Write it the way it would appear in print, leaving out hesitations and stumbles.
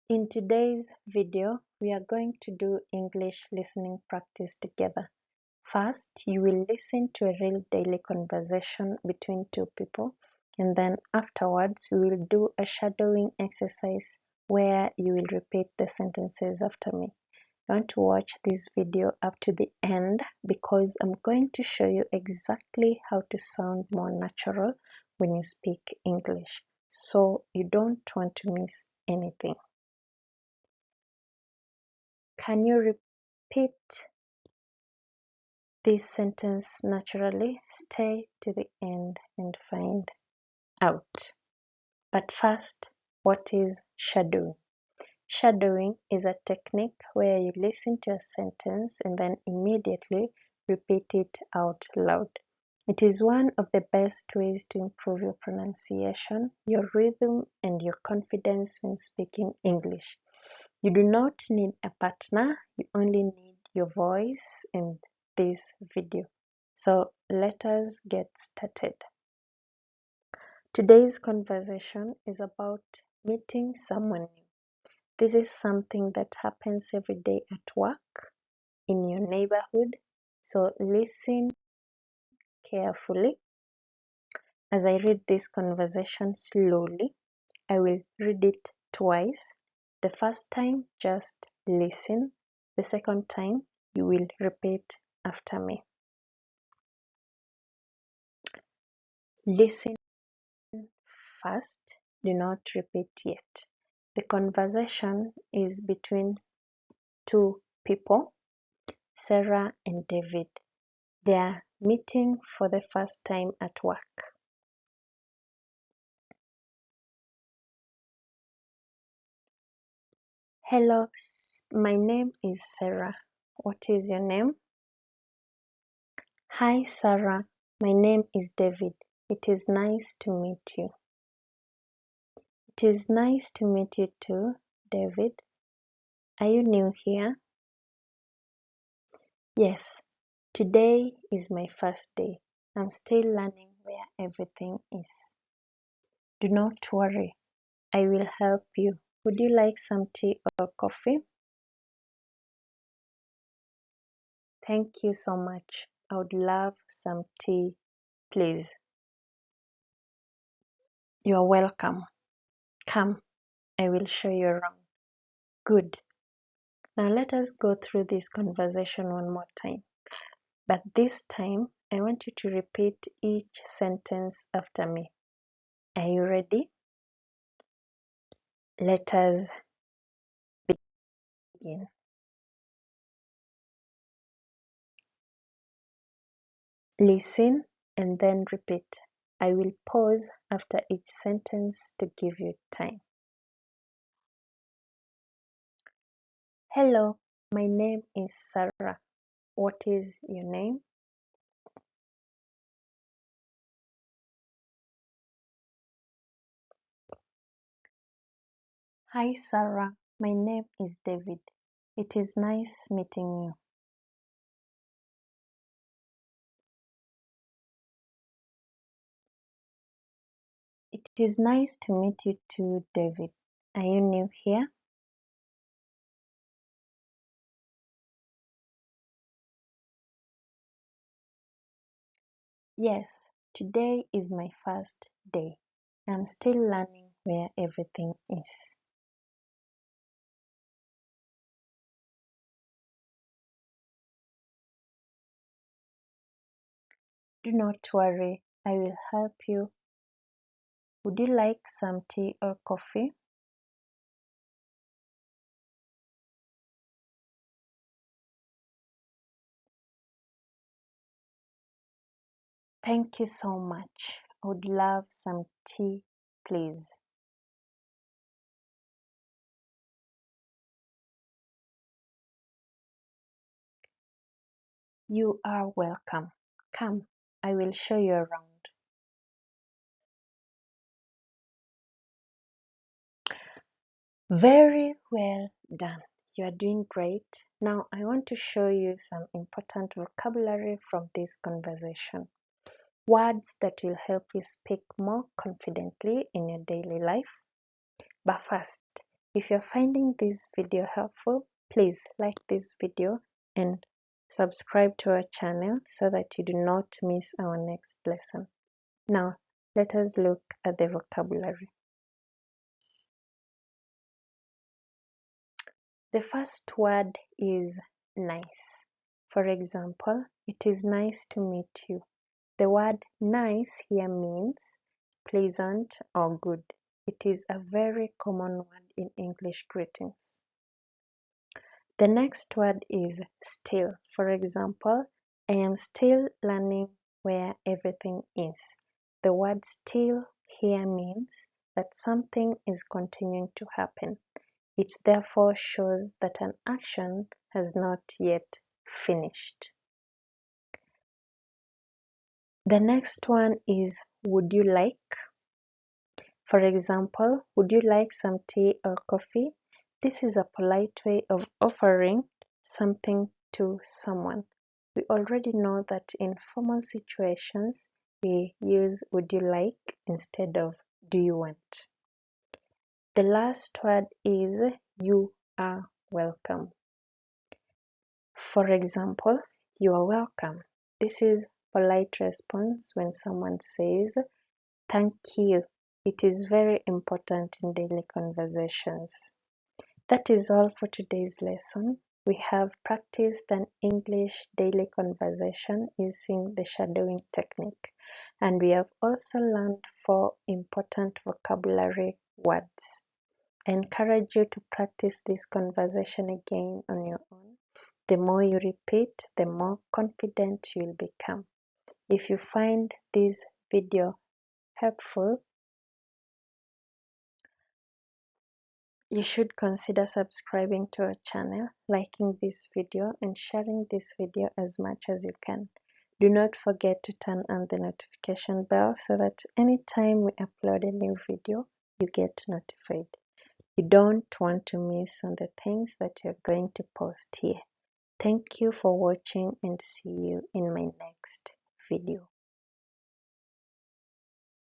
In today's video, we are going to do English listening practice together. First, you will listen to a real daily conversation between two people, and then afterwards, we will do a shadowing exercise where you will repeat the sentences after me. I want to watch this video up to the end because I'm going to show you exactly how to sound more natural when you speak English, so you don't want to miss anything. Can you repeat this sentence naturally? Stay to the end and find out. But first, what is shadowing? Shadowing is a technique where you listen to a sentence and then immediately repeat it out loud. It is one of the best ways to improve your pronunciation, your rhythm, and your confidence when speaking English. You do not need a partner, you only need your voice in this video. So let us get started. Today's conversation is about meeting someone new. This is something that happens every day at work, in your neighborhood. So listen carefully. As I read this conversation slowly, I will read it twice. The first time, just listen. The second time, you will repeat after me. Listen first, do not repeat yet. The conversation is between two people, Sarah and David. They are meeting for the first time at work. Hello, my name is Sarah. What is your name? Hi, Sarah. My name is David. It is nice to meet you. It is nice to meet you too, David. Are you new here? Yes, today is my first day. I'm still learning where everything is. Do not worry. I will help you. Would you like some tea or coffee? Thank you so much. I would love some tea, please. You are welcome. Come, I will show you around. Good. Now let us go through this conversation one more time. But this time, I want you to repeat each sentence after me. Are you ready? Let us begin. Listen and then repeat. I will pause after each sentence to give you time. Hello, my name is Sarah. What is your name? Hi, Sarah. My name is David. It is nice meeting you. It is nice to meet you too, David. Are you new here? Yes, today is my first day. I'm still learning where everything is. Do not worry, I will help you. Would you like some tea or coffee? Thank you so much. I would love some tea, please. You are welcome. Come, I will show you around. Very well done. You are doing great. Now I want to show you some important vocabulary from this conversation. Words that will help you speak more confidently in your daily life. But first, If you're finding this video helpful, please like this video and subscribe to our channel so that you do not miss our next lesson. Now, let us look at the vocabulary. The first word is nice. For example, it is nice to meet you. The word nice here means pleasant or good. It is a very common word in English greetings. The next word is still. For example, I am still learning where everything is. The word still here means that something is continuing to happen. It therefore shows that an action has not yet finished. The next one is would you like? For example, would you like some tea or coffee? This is a polite way of offering something to someone. We already know that in formal situations, we use would you like instead of do you want. The last word is you are welcome. For example, you are welcome. This is polite response when someone says thank you. It is very important in daily conversations. That is all for today's lesson. We have practiced an English daily conversation using the shadowing technique, and we have also learned 4 important vocabulary words. I encourage you to practice this conversation again on your own. The more you repeat, the more confident you'll become. If you find this video helpful, you should consider subscribing to our channel, liking this video, and sharing this video as much as you can. Do not forget to turn on the notification bell so that anytime we upload a new video, you get notified. You don't want to miss on the things that you're going to post here. Thank you for watching and see you in my next video.